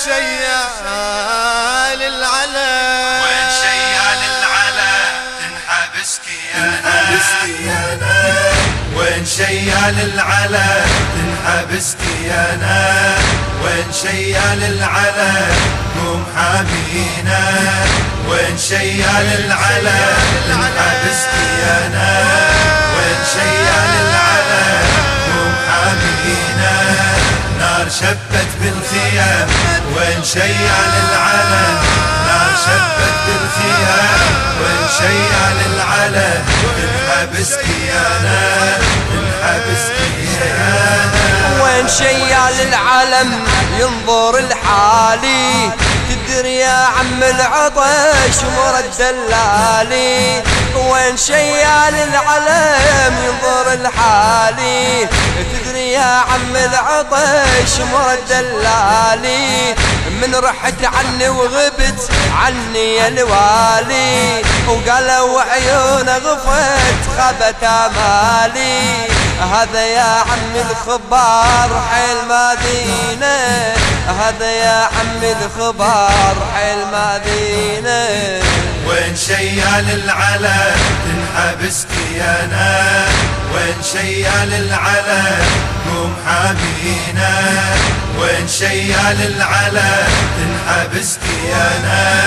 شيال العلا وين شيال العلا تنحبس كيانا وين شيال العلا تنحبس كيانا وين شيال العلا قوم حامينا وين شيال العلا تنحبس كيانا وين شيال العلا قوم حامينا نار شبت بالخيام وين شيال العلا نار شبت بالخيام وين شيال العلا تنحبس كيانا تنحبس كيانا وين شيال العلم ينظر الحالي تدري يا عم العطش مرد دلالي وين شيال العلم ينظر الحالي تدري يا عم العطش مرد دلالي من رحت عني وغبت عني يا الوالي وقالوا عيونه غفت خبت امالي هذا يا عم الخبار حيل مدينة هذا يا عم الخبار حيل مدينة وين شيال العلا تنحبس كيانا وين شيال العلا قوم حامينا وين شيال العلا تنحبس كيانا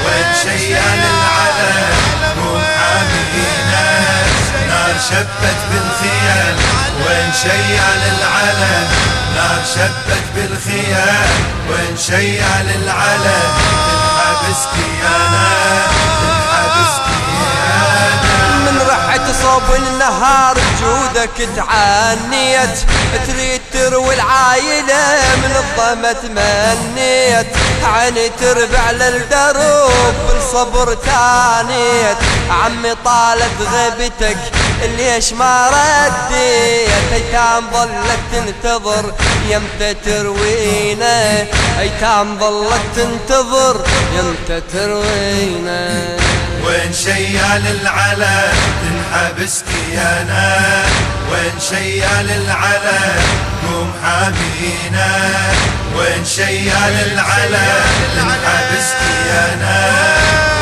وين شيال العلا قوم حامينا نار شبت بالخيال وين شيال العلا نار شبت بالخيال وين شيال العلا تنحبس كيانا تنحبس كيانا من رحت صوب النهار جودك تعنيت تريد تروي العايلة من الظما تمنيت عيني تربع للدروب بالصبر تانيت عمي طالت غيبتك ليش ما رديت ايتام ظلت تنتظر يمتى تروينا ايتام ظلت تنتظر يمتى تروينا وين شيال العلا تنحبس كيانا وين شيال العلا قوم حامينا وين شيال العلا تنحبس كيانا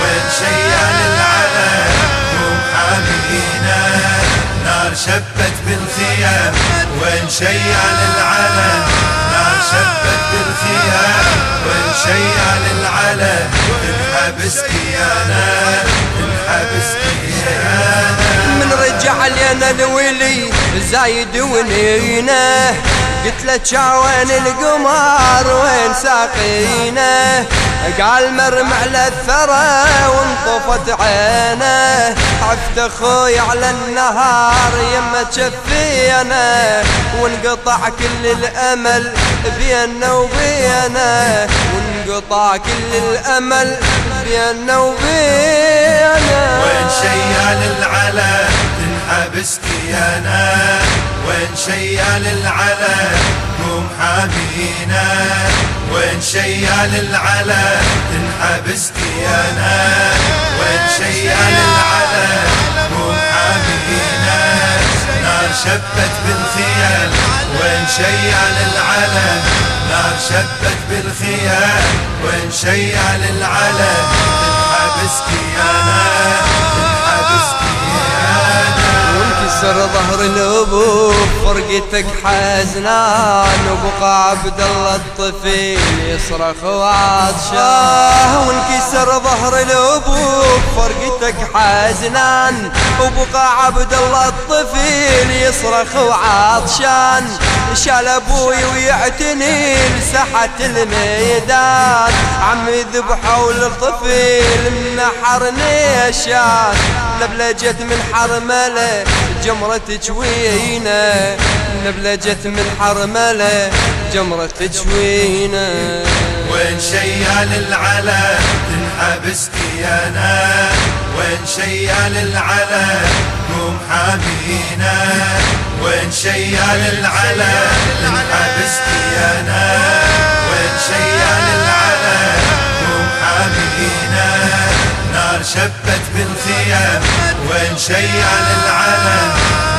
وين شيال العلا قوم حامينا نار شبت بالخيام وين شيال العلا نار شبت بالخيام وين شيال العلا تنحبس كيانا تنحبس كيانا من رجع لنا الولي زايد ونينا قلت له وين القمر وين ساقينا قال مرمى على الثرى وانطفت عينه عفت اخوي على النهار يما تشفينا وانقطع كل الامل بيننا وبينا وانقطع كل الامل بيننا وبينا وين شيال العلا تنحبس كيانا وين شيال العلا قوم حامينا وين شيال العلا تنحبس كيانا وين شيال العلا قوم حامينا نار شبت بالخيال وين شيال العلا نار شبت بالخيال وين شيال العلا تنحبس كيانا تنحبس كيانا وانكسر ظهر الابو فرقتك حزنان وبقى عبد الله الطفيل يصرخ وعطشان وانكسر ظهر الابو فرقتك حزنان وبقى عبد الله الطفيل يصرخ وعطشان شال ابوي ويعتني لساحة الميدان عمي ذبحوا للطفيل من نحر نيشان نبلجت من حرمله جمرة تشوينا نبلجت من حرمله جمرة تشوينا وين شيال العلا تنحبس كيانا وين شيال العلا قوم حامينا وين شيال العلا تنحبس كيانا وين شيال العلا قوم حامينا نار شبت بالخيام وين شيال العلا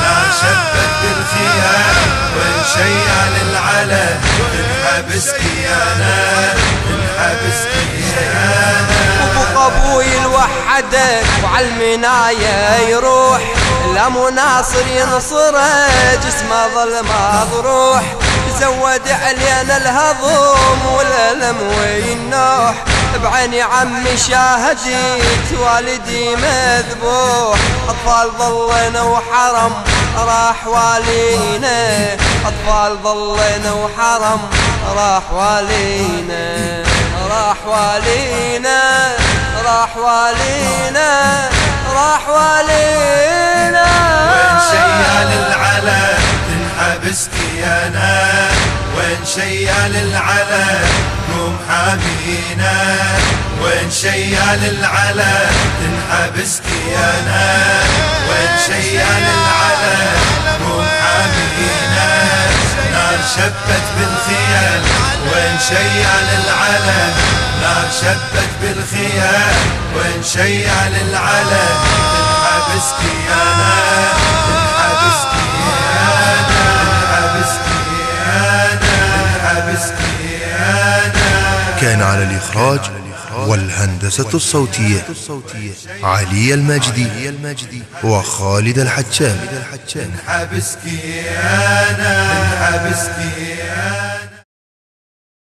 نار شبت بالخيام وين شيال العلا تنحبس كيانا تنحبس كيانه. وابو ابوي الوحده وعالمنايه يروح، لا مناصر ينصره جسمه ظل مضروح، زود علينا الهضم والألم والنوح، بعيني عمي شاهدت والدي مذبوح، أطفال ظلنا وحرم راح والينا، أطفال ظلنا وحرم راح والينا، راح والينا، راح والينا، راح والينا. وين شيال العلا تنحبس كيانا، وين شيال العلا قوم حامينا، وين شيال العلا تنحبس كيانا، وين شيال العلا قوم حامينا. نار شبت بالخيال وين شيال العلا، نار شبت بالخيال وين شيال العلا تنحبس كيانا، تنحبس كيانا، تنحبس كيانا، تنحبس كيانا. كان على الإخراج والهندسة الصوتية علي المجدي وخالد الحجام. تنحبس كيانا، تنحبس كيانا.